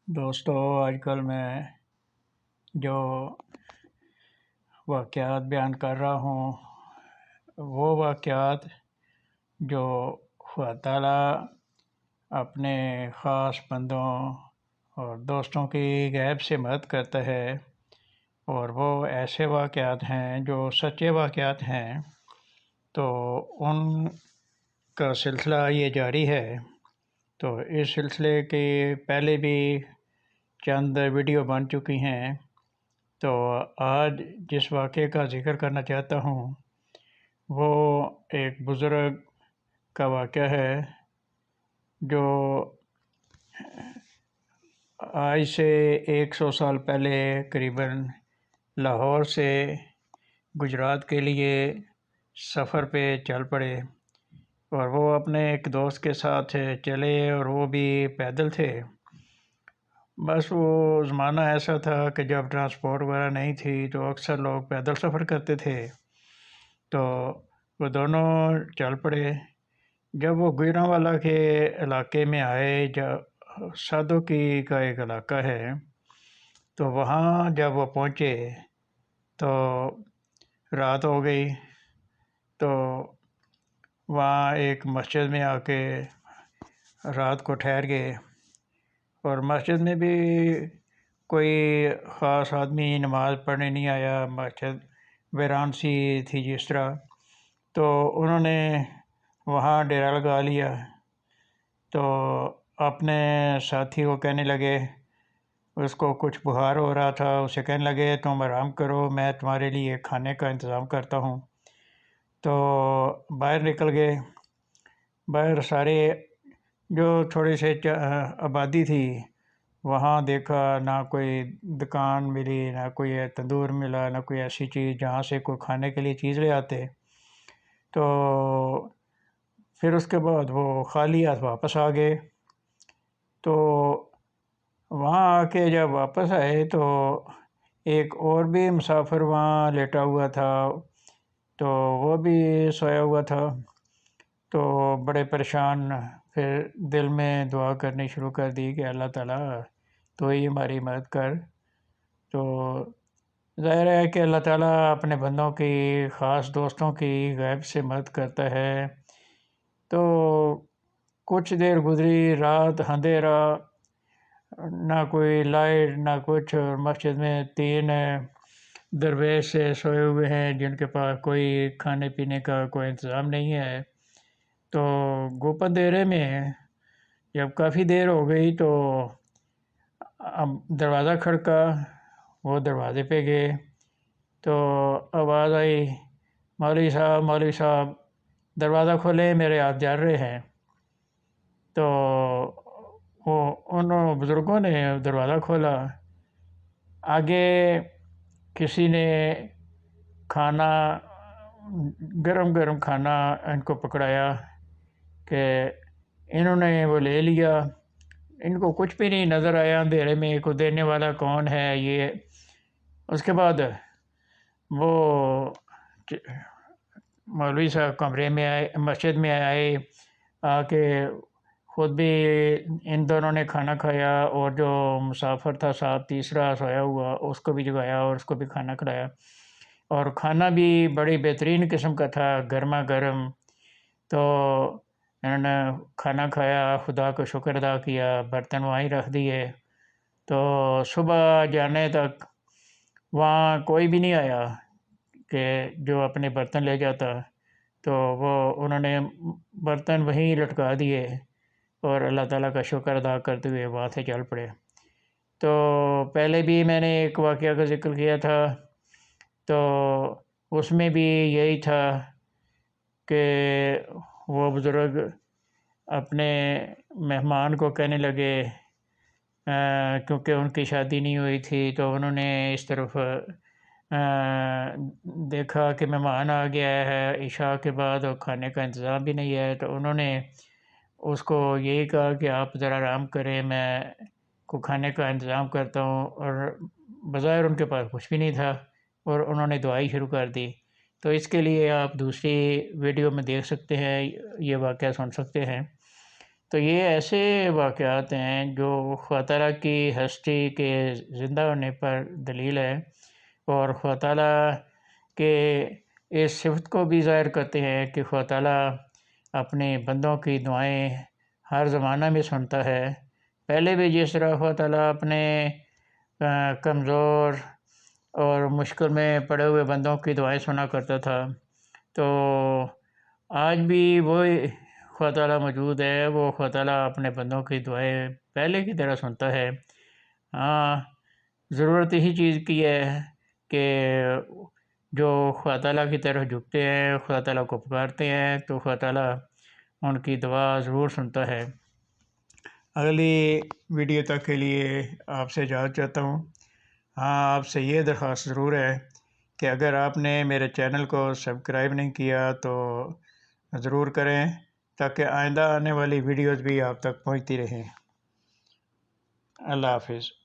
دوستو، آج کل میں جو واقعات بیان کر رہا ہوں وہ واقعات جو خدا تعالیٰ اپنے خاص بندوں اور دوستوں کی غیب سے مدد کرتا ہے، اور وہ ایسے واقعات ہیں جو سچے واقعات ہیں، تو ان کا سلسلہ یہ جاری ہے۔ تو اس سلسلے کے پہلے بھی چند ویڈیو بن چکی ہیں، تو آج جس واقعے کا ذکر کرنا چاہتا ہوں وہ ایک بزرگ کا واقعہ ہے جو آج سے 100 سال پہلے قریباً لاہور سے گجرات کے لیے سفر پہ چل پڑے، اور وہ اپنے ایک دوست کے ساتھ چلے، اور وہ بھی پیدل تھے۔ بس وہ زمانہ ایسا تھا کہ جب ٹرانسپورٹ وغیرہ نہیں تھی تو اکثر لوگ پیدل سفر کرتے تھے، تو وہ دونوں چل پڑے۔ جب وہ گوجرانوالہ کے علاقے میں آئے، سادھو کی کا ایک علاقہ ہے، تو وہاں جب وہ پہنچے تو رات ہو گئی، تو وہاں ایک مسجد میں آ کے رات کو ٹھہر گئے، اور مسجد میں بھی کوئی خاص آدمی نماز پڑھنے نہیں آیا، مسجد ویران سی تھی جس طرح، تو انہوں نے وہاں ڈیرا لگا لیا۔ تو اپنے ساتھی کو کہنے لگے، اس کو کچھ بخار ہو رہا تھا، اسے کہنے لگے تم آرام کرو، میں تمہارے لیے کھانے کا انتظام کرتا ہوں۔ تو باہر نکل گئے۔ باہر سارے جو تھوڑے سے آبادی تھی وہاں دیکھا، نہ کوئی دکان ملی، نہ کوئی تندور ملا، نہ کوئی ایسی چیز جہاں سے کوئی کھانے کے لیے چیز لے آتے۔ تو پھر اس کے بعد وہ خالی ہاتھ واپس آ گئے۔ تو وہاں آ کے جب واپس آئے تو ایک اور بھی مسافر وہاں لیٹا ہوا تھا، تو وہ بھی سویا ہوا تھا۔ تو بڑے پریشان، پھر دل میں دعا کرنی شروع کر دی کہ اللہ تعالیٰ تو ہی ہماری مدد کر۔ تو ظاہر ہے کہ اللہ تعالیٰ اپنے بندوں کی، خاص دوستوں کی غیب سے مدد کرتا ہے۔ تو کچھ دیر گزری، رات اندھیرا، نہ کوئی لائٹ نہ کچھ، اور مسجد میں 3 درویش سوئے ہوئے ہیں جن کے پاس کوئی کھانے پینے کا کوئی انتظام نہیں ہے۔ تو گوپن اندھیرے میں جب کافی دیر ہو گئی تو اب دروازہ کھڑکا، وہ دروازے پہ گئے تو آواز آئی، مولوی صاحب مولوی صاحب دروازہ کھولیں، میرے ہاتھ جل رہے ہیں۔ تو ان بزرگوں نے دروازہ کھولا، آگے کسی نے کھانا، گرم گرم کھانا ان کو پکڑایا کہ انہوں نے وہ لے لیا۔ ان کو کچھ بھی نہیں نظر آیا اندھیرے میں کو دینے والا کون ہے یہ۔ اس کے بعد وہ مولوی صاحب کمرے میں آئے، مسجد میں آئے، آ کے خود بھی ان دونوں نے کھانا کھایا، اور جو مسافر تھا ساتھ تیسرا سویا ہوا اس کو بھی جگایا اور اس کو بھی کھانا کھلایا، اور کھانا بھی بڑی بہترین قسم کا تھا، گرما گرم۔ تو انہوں نے کھانا کھایا، خدا کا شکر ادا کیا، برتن وہیں رکھ دیے۔ تو صبح جانے تک وہاں کوئی بھی نہیں آیا کہ جو اپنے برتن لے جاتا، تو وہ انہوں نے برتن وہیں لٹکا دیے، اور اللہ تعالیٰ کا شکر ادا کرتے ہوئے وہاں سے چل پڑے۔ تو پہلے بھی میں نے ایک واقعہ کا ذکر کیا تھا، تو اس میں بھی یہی تھا کہ وہ بزرگ اپنے مہمان کو کہنے لگے، کیونکہ ان کی شادی نہیں ہوئی تھی تو انہوں نے اس طرف دیکھا کہ مہمان آ گیا ہے، عشاء کے بعد اور کھانے کا انتظام بھی نہیں ہے، تو انہوں نے اس کو یہی کہا کہ آپ ذرا آرام کریں، میں کو کھانے کا انتظام کرتا ہوں، اور بظاہر ان کے پاس کچھ بھی نہیں تھا، اور انہوں نے دعائی شروع کر دی۔ تو اس کے لیے آپ دوسری ویڈیو میں دیکھ سکتے ہیں، یہ واقعہ سن سکتے ہیں۔ تو یہ ایسے واقعات ہیں جو خدا تعالیٰ کی ہستی کے زندہ ہونے پر دلیل ہے، اور خدا تعالیٰ کے اس صفت کو بھی ظاہر کرتے ہیں کہ خدا تعالیٰ اپنے بندوں کی دعائیں ہر زمانہ میں سنتا ہے۔ پہلے بھی جس طرح خدا تعالیٰ اپنے کمزور اور مشکل میں پڑے ہوئے بندوں کی دعائیں سنا کرتا تھا، تو آج بھی وہی خدا تعالیٰ موجود ہے۔ وہ خدا تعالیٰ اپنے بندوں کی دعائیں پہلے کی طرح سنتا ہے۔ ہاں، ضرورت اسی چیز کی ہے کہ جو خدا تعالیٰ کی طرف جھکتے ہیں، خدا تعالیٰ کو پکارتے ہیں، تو خدا تعالیٰ ان کی دعا ضرور سنتا ہے۔ اگلی ویڈیو تک کے لیے آپ سے اجازت چاہتا ہوں۔ ہاں، آپ سے یہ درخواست ضرور ہے کہ اگر آپ نے میرے چینل کو سبسکرائب نہیں کیا تو ضرور کریں، تاکہ آئندہ آنے والی ویڈیوز بھی آپ تک پہنچتی رہیں۔ اللہ حافظ۔